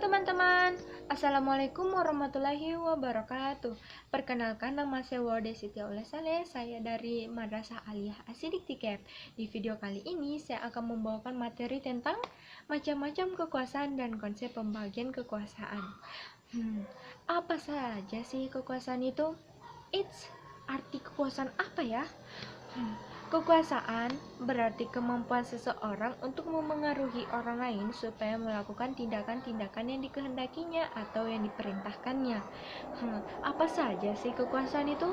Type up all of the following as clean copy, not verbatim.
teman-teman, Assalamualaikum warahmatullahi wabarakatuh. Perkenalkan, nama saya Wode Siti Aulia Saleh. Saya dari Madrasah Aliyah Asidik Tikep. Di video kali ini saya akan membawakan materi tentang macam-macam kekuasaan dan konsep pembagian kekuasaan. Apa saja sih kekuasaan itu? Arti kekuasaan apa ya? Kekuasaan berarti kemampuan seseorang untuk memengaruhi orang lain supaya melakukan tindakan-tindakan yang dikehendakinya atau yang diperintahkannya. Apa saja sih kekuasaan itu?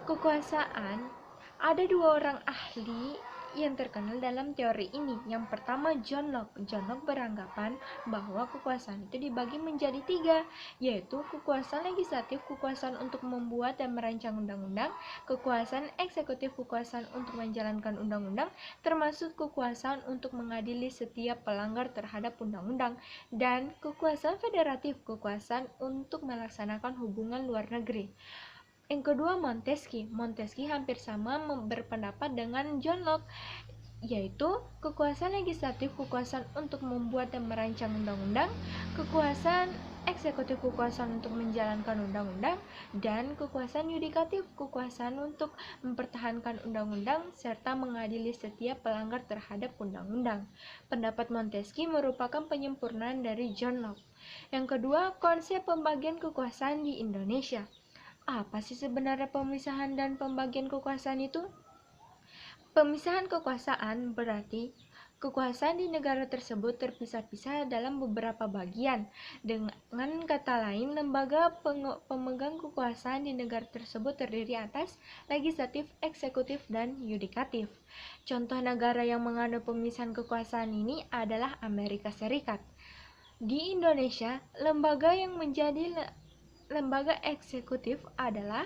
Kekuasaan, ada dua orang ahli yang terkenal dalam teori ini. Yang pertama, John Locke. John Locke beranggapan bahwa kekuasaan itu dibagi menjadi tiga, yaitu kekuasaan legislatif, kekuasaan untuk membuat dan merancang undang-undang, kekuasaan eksekutif, kekuasaan untuk menjalankan undang-undang, termasuk kekuasaan untuk mengadili setiap pelanggar terhadap undang-undang, dan kekuasaan federatif, kekuasaan untuk melaksanakan hubungan luar negeri. Yang kedua, Montesquieu. Montesquieu hampir sama berpendapat dengan John Locke, yaitu kekuasaan legislatif, kekuasaan untuk membuat dan merancang undang-undang, kekuasaan eksekutif, kekuasaan untuk menjalankan undang-undang, dan kekuasaan yudikatif, kekuasaan untuk mempertahankan undang-undang serta mengadili setiap pelanggar terhadap undang-undang. Pendapat Montesquieu merupakan penyempurnaan dari John Locke. Yang kedua, konsep pembagian kekuasaan di Indonesia. Apa sih sebenarnya pemisahan dan pembagian kekuasaan itu? Pemisahan kekuasaan berarti kekuasaan di negara tersebut terpisah-pisah dalam beberapa bagian. Dengan kata lain, lembaga pemegang kekuasaan di negara tersebut terdiri atas legislatif, eksekutif, dan yudikatif. Contoh negara yang menganut pemisahan kekuasaan ini adalah Amerika Serikat. Di Indonesia, lembaga yang menjadi lembaga eksekutif adalah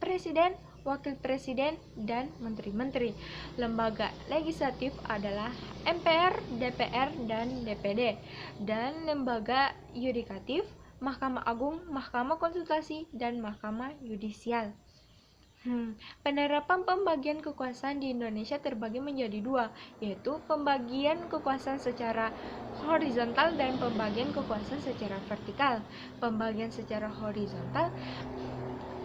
presiden, wakil presiden, dan menteri-menteri. Lembaga legislatif adalah MPR, DPR, dan DPD. Dan lembaga yudikatif, Mahkamah Agung, Mahkamah Konsultasi, dan Mahkamah Yudisial. Penerapan pembagian kekuasaan di Indonesia terbagi menjadi dua, yaitu pembagian kekuasaan secara horizontal dan pembagian kekuasaan secara vertikal. Pembagian secara horizontal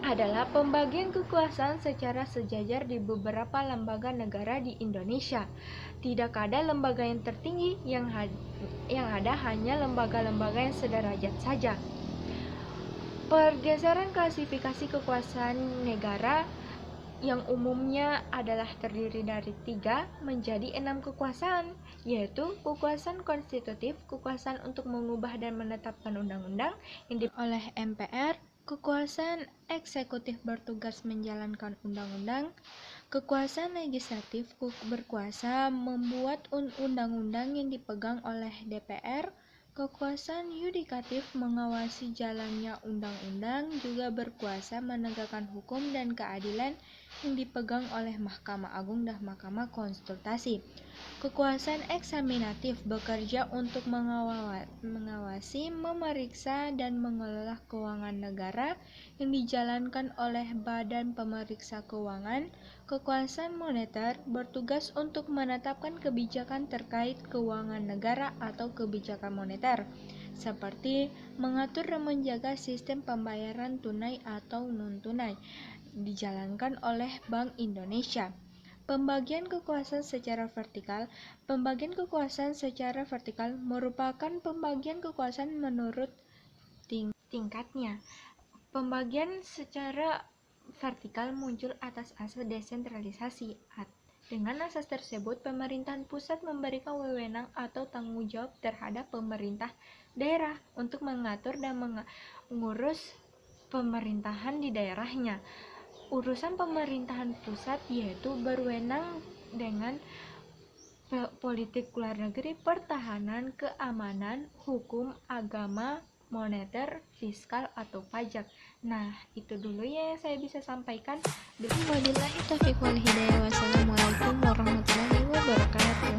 adalah pembagian kekuasaan secara sejajar di beberapa lembaga negara di Indonesia. Tidak ada lembaga yang tertinggi, yang ada hanya lembaga-lembaga yang sederajat saja. Pergeseran klasifikasi kekuasaan negara yang umumnya adalah terdiri dari 3 menjadi 6 kekuasaan, yaitu kekuasaan konstitutif, kekuasaan untuk mengubah dan menetapkan undang-undang yang oleh MPR, kekuasaan eksekutif bertugas menjalankan undang-undang, kekuasaan legislatif berkuasa membuat undang-undang yang dipegang oleh DPR, kekuasaan yudikatif mengawasi jalannya undang-undang, juga berkuasa menegakkan hukum dan keadilan yang dipegang oleh Mahkamah Agung dan Mahkamah Konsultasi. Kekuasaan eksaminatif bekerja untuk mengawasi, memeriksa, dan mengelola keuangan negara yang dijalankan oleh Badan Pemeriksa Keuangan. Kekuasaan moneter bertugas untuk menetapkan kebijakan terkait keuangan negara atau kebijakan moneter, seperti mengatur dan menjaga sistem pembayaran tunai atau non-tunai, dijalankan oleh Bank Indonesia. Pembagian kekuasaan secara vertikal. Pembagian kekuasaan secara vertikal merupakan pembagian kekuasaan menurut tingkatnya. Pembagian secara vertikal muncul atas asas desentralisasi. Dengan asas tersebut, pemerintahan pusat memberikan wewenang atau tanggung jawab terhadap pemerintah daerah untuk mengatur dan mengurus pemerintahan di daerahnya. Urusan pemerintahan pusat yaitu berwenang dengan politik luar negeri, pertahanan, keamanan, hukum, agama, moneter, fiskal, atau pajak. Nah, itu dulu ya yang saya bisa sampaikan. Wabillahi taufiq wal hidayah. Wassalamualaikum warahmatullahi wabarakatuh.